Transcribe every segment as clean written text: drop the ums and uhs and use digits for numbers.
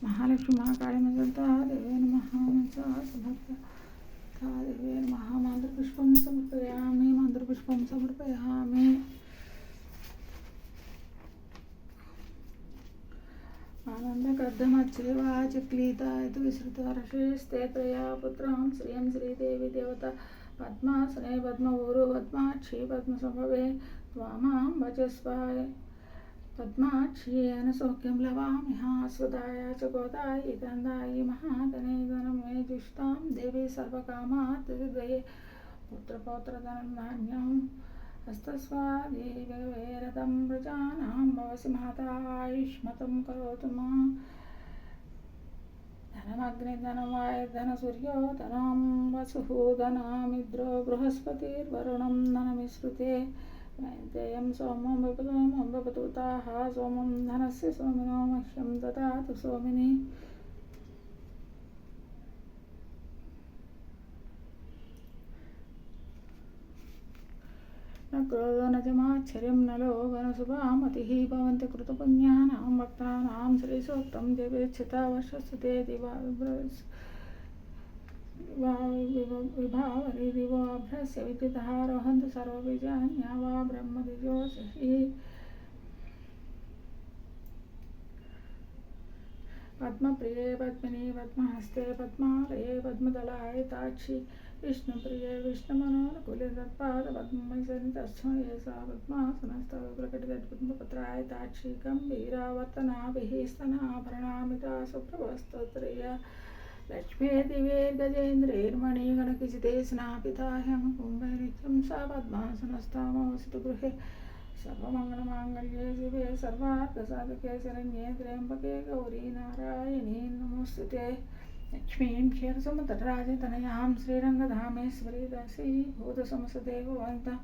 महालक्ष्मी महाकाली मंत्रता देवे नमः मंत्र समर्पयामि देवे नमः मंत्रपुष्पं समर्पयामि आनन्दकर्दमच्चैवा चक्लीता इति विसृतरशेस्ते त्रया पुत्रां श्रियं श्रीदेवी देवता पद्मासने पद्मऊरु पद्माक्षी पद्मसंभवे त्वामां भजस्वाय पद्माक्षीयेन सौख्यं लवामि स्वदाय च गोदायि गन्धायि महाधने धनमे जुष्टां देवी सर्वकामात् हृदये पुत्रपौत्रधनं धान्यं हस्तस्वादेवैरतं प्रजानां भवसि माता आयुष्मतं करोतु मां धनमग्निर्धनवाय धनसूर्यो धनं वसुः धनमिन्द्रो बृहस्पतिर्वरुणं धनमिश्रुते वैदेयं सोमं भवतु ताः सोमं धनस्य सोमिनो मह्यं ददातु सोमिनि न क्रोधो न जमाच्छर्यं न लोभो न शुभामतिः भवन्ति कृतपुण्यानां भक्तानां श्रीसूक्तं जपेच्छता वर्षस्ते विभावरि दिवोऽभ्रस्य विद्युतः रोहन्तु सर्वबीजान्या वा ब्रह्मदिजोषि पद्मप्रिये पद्मिनी पद्महस्ते पद्मालये पद्मदलाय ताक्षी विष्णुप्रिये विष्णुमनोनुकूले तत्पादपद्ममयि तस्मै सा पद्मासनस्तव प्रकटितपद्मपत्राय ताक्षी गम्भीरावर्तनाभिः स्तनाभरणामिता सुप्रभस्तोत्तरीया लक्ष्मी दिवे गजेन्द्रैर्मणिगणकिचिते स्नापिता ह्यङ्कुम्भैर्नित्यं सा पद्मासनस्तामवसतु गृहे सर्वमङ्गलमाङ्गल्ये शिवे सर्वार्थसाधके शरण्ये त्र्यम्बके गौरी नारायणी नमोस्तुते लक्ष्मीं क्षीरसमुद्रराजतनयां श्रीरङ्गधामेश्वरी दासीभूतसमस्तदेववनितां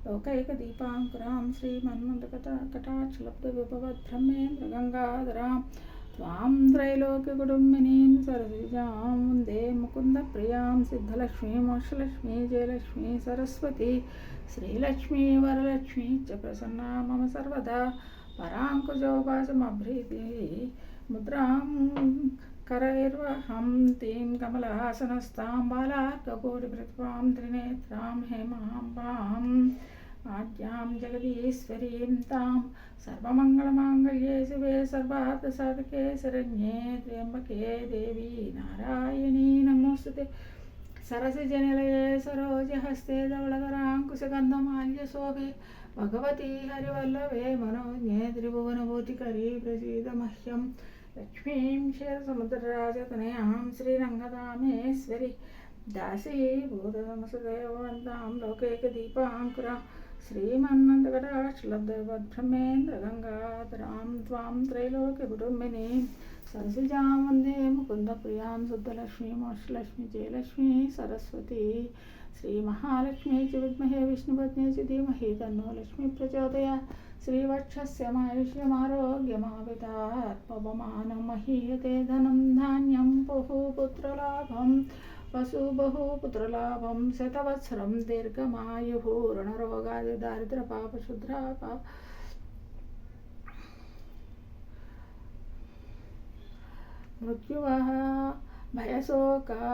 लोकैकदीपाङ्कुरां श्रीमन्मन्दकटाक्षलब्धविभवद्ब्रह्मेन्द्रगङ्गाधरां त्वां त्रैलोक्यकुटुम्बिनीं सरसिजां वन्दे मुकुन्दप्रियां सिद्धलक्ष्मीं मोक्षलक्ष्मी जयलक्ष्मी सरस्वती श्रीलक्ष्मी वरलक्ष्मी च प्रसन्ना मम सर्वदा पराङ्कुशोपासमभ्रीतिः मुद्रां करैर्वहं तीं कमलहासनस्तां बालार्ककोटिप्रतिभां त्रिनेत्रां हेमाम्बाम् आद्यां जगदीश्वरीं तां सर्वमङ्गलमाङ्गल्ये शिवे सर्वार्थसाधके शरण्ये त्र्यम्बके देवी नारायणी नमोस्तुते सरसिजनिलये सरोजहस्ते धवलधराङ्कुशगन्धमाल्यशोभे भगवती हरिवल्लभे मनोज्ञे त्रिभुवनभूतिकरी प्रसीद मह्यं लक्ष्मीं क्षीरसमुद्रराजतनयां श्रीरङ्गधामेश्वरी दासीभूतसमस्तदेववन्तां लोकैकदीपाङ्कुरां श्रीमन्मन्दकटाक्षलब्धवद्ब्रह्मेन्द्रगङ्गाधरां त्वां त्रैलोक्यकुटुम्बिनीं सरसिजां वन्दे मुकुन्दप्रियां शुद्धलक्ष्मी मोक्षलक्ष्मी जयलक्ष्मी सरस्वती श्रीमहालक्ष्मी च विद्महे विष्णुपत्नी च धीमहि तन्नो लक्ष्मी प्रचोदयात् श्रीवक्षस्य मायुष्यमारोग्यमावितात्पवमानं महीयते धनं धान्यं बहुपुत्रलाभं वसुबहुपुत्रलाभं शतवत्सरं दीर्घमायुः ऋणरोगादिदारिद्र्यपापशुद्रापा मृत्युवः भयशोका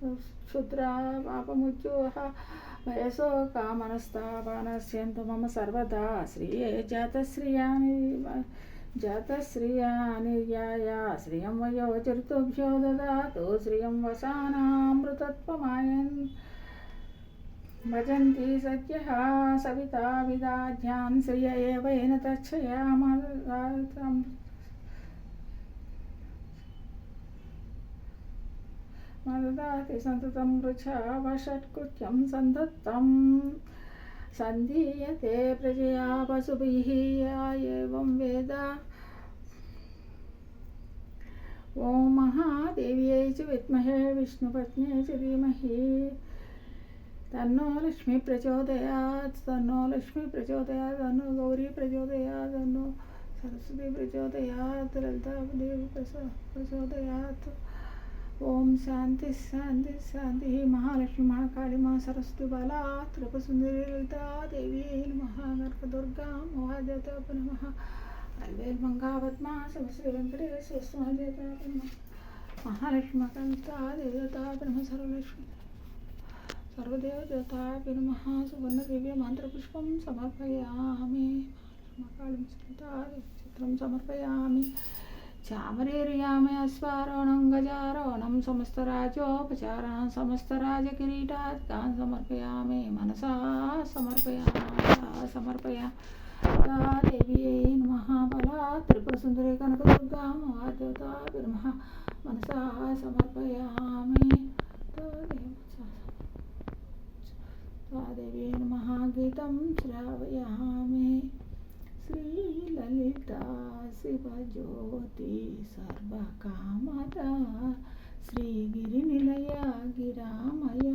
क्षुद्रा पापमृत्युवः भयशोका मनस्तापानश्यन्तु मम सर्वदा श्रिये जातश्रियानिर्याया श्रियं वयो चतुर्भ्यो ददातु श्रियं वसानामृतत्वमायन् भजन्ति सद्यः सविता विदाध्यां श्रिय एवेन तच्छयामं मददाति सन्ततं वृक्षा वषट्कृत्यं सन्दत्तं सन्धीयते प्रजया पशुभिः एवं वेद ॐ महादेव्यै च विद्महे विष्णुपत्न्यै च धीमहि तन्नो लक्ष्मी प्रचोदयात् तन्नो लक्ष्मी प्रचोदयात् तन्नो गौरी प्रचोदयात् तन्नो सरस्वती प्रचोदयात् ललिता देवी प्रचोदयात् ओम शांति शांति शांति महालक्ष्मी महाकाली माँ सरस्वती बाला त्रिपुरसुंदरी ललिता देवी नमः कनकदुर्गा महादेवता नमः అల్వేల్ మంగావద్మాసం శ్రీ వెంకటేశ్వర స్వామి దేవత మహాలక్ష్మి కంతా దేవత బ్రహ్మ సర్వలక్ష్మి సర్వదేవదేవతాభ్యో నమః సువర్ణ దివ్య మంత్రపుష్పం సమర్పయామి చిత్రం సమర్పయామి చామరేర్యామి అశ్వారోణం గజారోణం సమస్తరాజోపచారాన్ సమస్తరాజకిరీటాదికాన్ సమర్పయామి మనసా సమర్పయా దేవ్యై నమః బలా త్రిపుర సుందరి కనకదుర్గా మహాదేవతాభ్యో నమః మనసా సమర్పయామి దేవ్యై నమః గీతం శ్రావయామి శ్రీలలితా శివజ్యోతి సర్వకామద శ్రీగిరినిలయ గిరామయ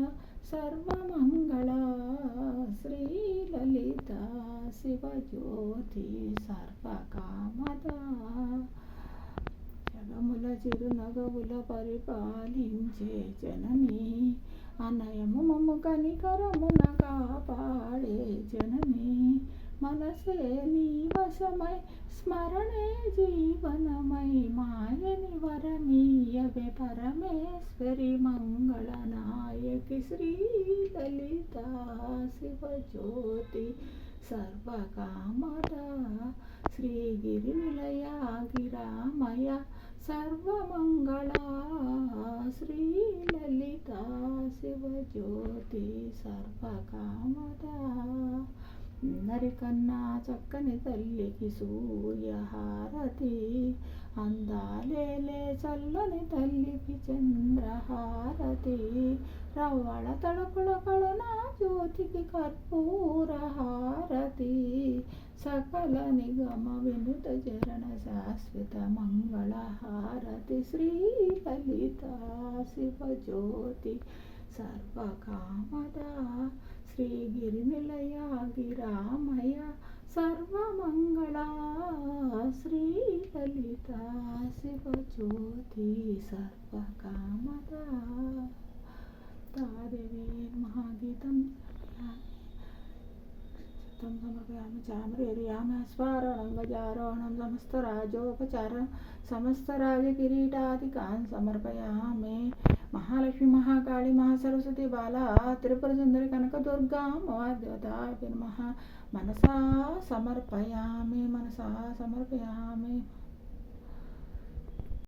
సర్వమంగళ శ్రీలలితా శివజ్యోతి సర్వకామద జగముల చిరునగవుల పరిపాలించే జనని అనయము మమ్ము కనికరమున కాపాడే జనని మనసే నీ వశమై స్మరణే జీవనమై మాయని వరమీయవే పరమేశ్వరి మంగళనాయకి శ్రీ లలితా శివజ్యోతి సర్వకామద శ్రీగిరి నిలయ గిరామయ సర్వమంగళ శ్రీ లలితా శివజ్యోతి సర్వకామద అందరికన్నా చక్కని తల్లికి సూర్యహారతి అందాలేలే చల్లని తల్లికి చంద్రహారతి రవ్వళ తడపుల కళన జ్యోతికి కర్పూరహారతి సకల నిగమ వినుత చరణ శాశ్వత మంగళహారతి శ్రీ లలితా శివజ్యోతి సర్వకామద శ్రీగిరి నిలయ గిరామయ సర్వమంగళ శ్రీ లలితా శివజ్యోతి సర్వకామద తాదేవి మహాగీతం సమర్పయామి చామరేర్యామి అశ్వారోహణం గజారోహణం సమస్తరాజోపచారం సమస్తరాజకిరీటాదికాన్ సమర్పయామి మహాలక్ష్మి మహాకాళి మహాసరస్వతి బాలా త్రిపుర సుందరి కనకదుర్గా మహాదేవతాభ్యో నమః మనసా సమర్పయామి